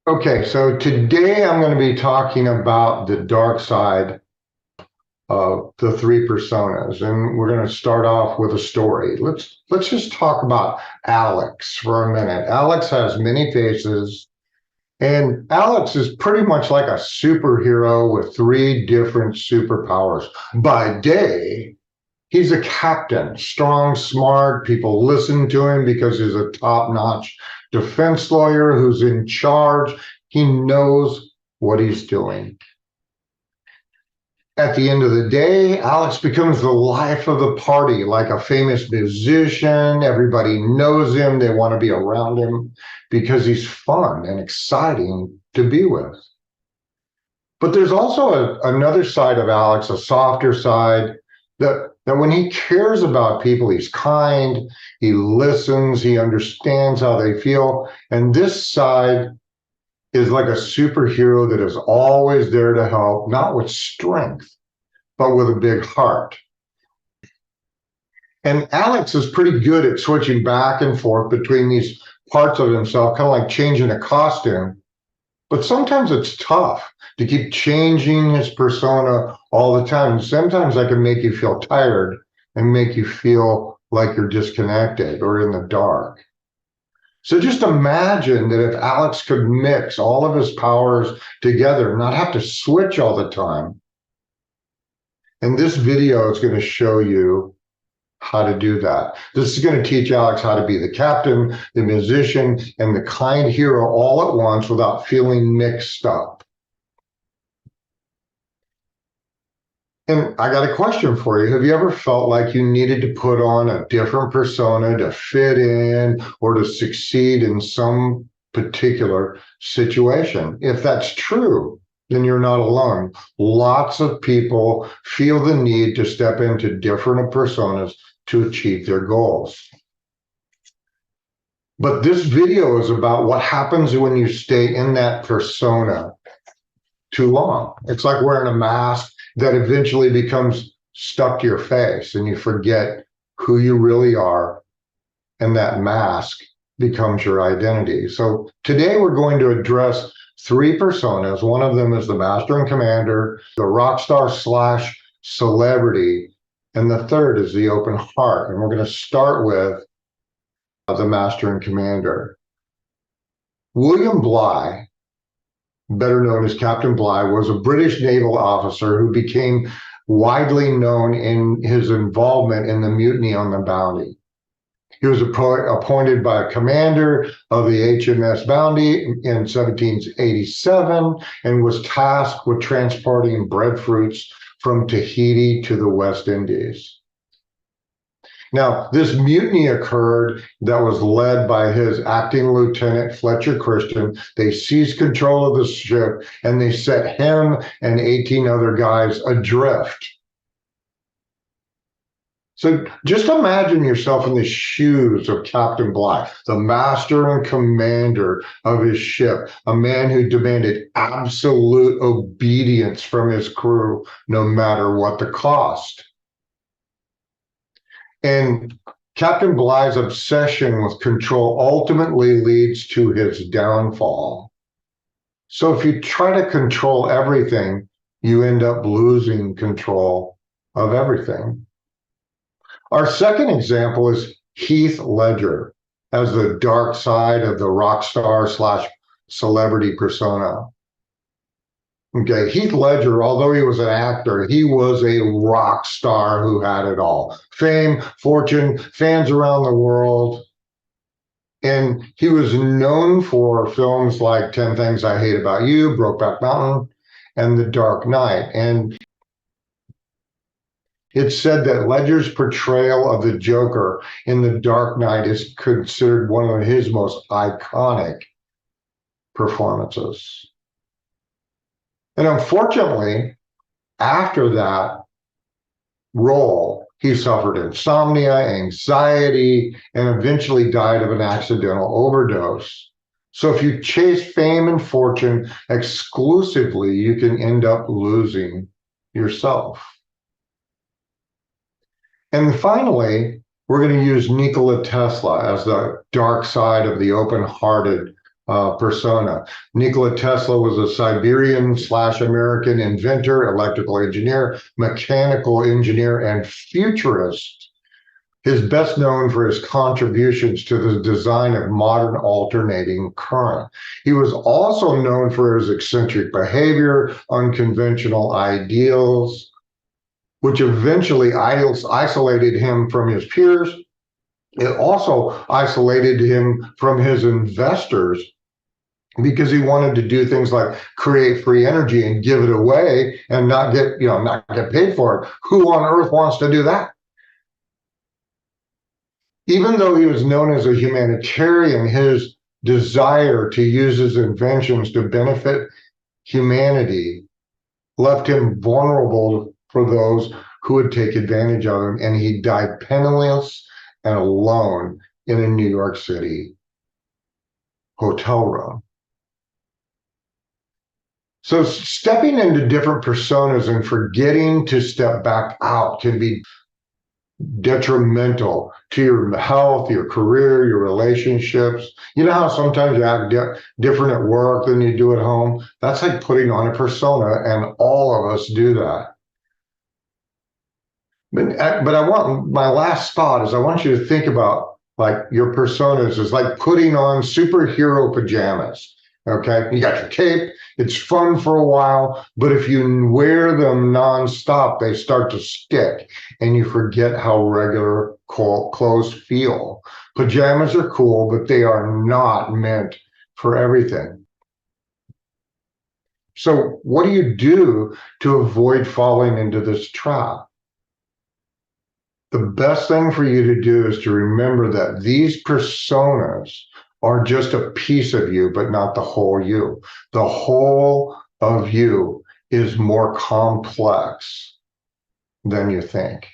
Okay, so today I'm going to be talking about the dark side of the three personas, and we're going to start off with a story. Let's just talk about Alex for a minute. Alex has many faces, and Alex is pretty much like a superhero with three different superpowers. By day, he's a captain, strong, smart. People listen to him because he's a top-notch defense lawyer who's in charge. He knows what he's doing. At the end of the day, Alex becomes the life of the party, like a famous musician. Everybody knows him. They want to be around him because he's fun and exciting to be with. But there's also another side of Alex, a softer side, that when he cares about people, he's kind, he listens, he understands how they feel. And this side is like a superhero that is always there to help, not with strength, but with a big heart. And Alex is pretty good at switching back and forth between these parts of himself, kind of like changing a costume. But sometimes it's tough to keep changing his persona all the time. Sometimes that can make you feel tired and make you feel like you're disconnected or in the dark. So just imagine that if Alex could mix all of his powers together and not have to switch all the time. And this video is going to show you how to do that. This is going to teach Alex how to be the captain, the musician, and the kind hero all at once without feeling mixed up. And I got a question for you. Have you ever felt like you needed to put on a different persona to fit in or to succeed in some particular situation? If that's true, then you're not alone. Lots of people feel the need to step into different personas to achieve their goals. But this video is about what happens when you stay in that persona too long. It's like wearing a mask that eventually becomes stuck to your face and you forget who you really are, and that mask becomes your identity. So today we're going to address three personas. One of them is the master and commander, the rockstar slash celebrity, and the third is the open heart. And we're going to start with the master and commander. William Bligh, better known as Captain Bligh, was a British naval officer who became widely known in his involvement in the mutiny on the Bounty. He was appointed by a commander of the HMS Bounty in 1787 and was tasked with transporting breadfruits from Tahiti to the West Indies. Now, this mutiny occurred that was led by his acting lieutenant, Fletcher Christian. They seized control of the ship and they set him and 18 other guys adrift. So just imagine yourself in the shoes of Captain Bligh, the master and commander of his ship, a man who demanded absolute obedience from his crew, no matter what the cost. And Captain Bligh's obsession with control ultimately leads to his downfall. So if you try to control everything, you end up losing control of everything. Our second example is Heath Ledger as the dark side of the rockstar slash celebrity persona. Okay, Heath Ledger, although he was an actor, he was a rock star who had it all. Fame, fortune, fans around the world. And he was known for films like 10 Things I Hate About You, Brokeback Mountain, and The Dark Knight. And it's said that Ledger's portrayal of the Joker in The Dark Knight is considered one of his most iconic performances. And unfortunately, after that role, he suffered insomnia, anxiety, and eventually died of an accidental overdose. So if you chase fame and fortune exclusively, you can end up losing yourself. And finally, we're going to use Nikola Tesla as the dark side of the open-hearted persona. Nikola Tesla was a Siberian/American inventor, electrical engineer, mechanical engineer, and futurist. Is best known for his contributions to the design of modern alternating current. He was also known for his eccentric behavior, unconventional ideals, which eventually isolated him from his peers. It also isolated him from his investors because he wanted to do things like create free energy and give it away and not get paid for it. Who on earth wants to do that? Even though he was known as a humanitarian, his desire to use his inventions to benefit humanity left him vulnerable for those who would take advantage of him, and he died penniless and alone in a New York City hotel room. So stepping into different personas and forgetting to step back out can be detrimental to your health, your career, your relationships. You know how sometimes you act different at work than you do at home? That's like putting on a persona, and all of us do that. But I want, my last thought is I want you to think about like your personas is like putting on superhero pajamas. Okay, you got your cape, it's fun for a while, but if you wear them nonstop, they start to stick and you forget how regular clothes feel. Pajamas are cool, but they are not meant for everything. So what do you do to avoid falling into this trap? The best thing for you to do is to remember that these personas are just a piece of you, but not the whole you. The whole of you is more complex than you think.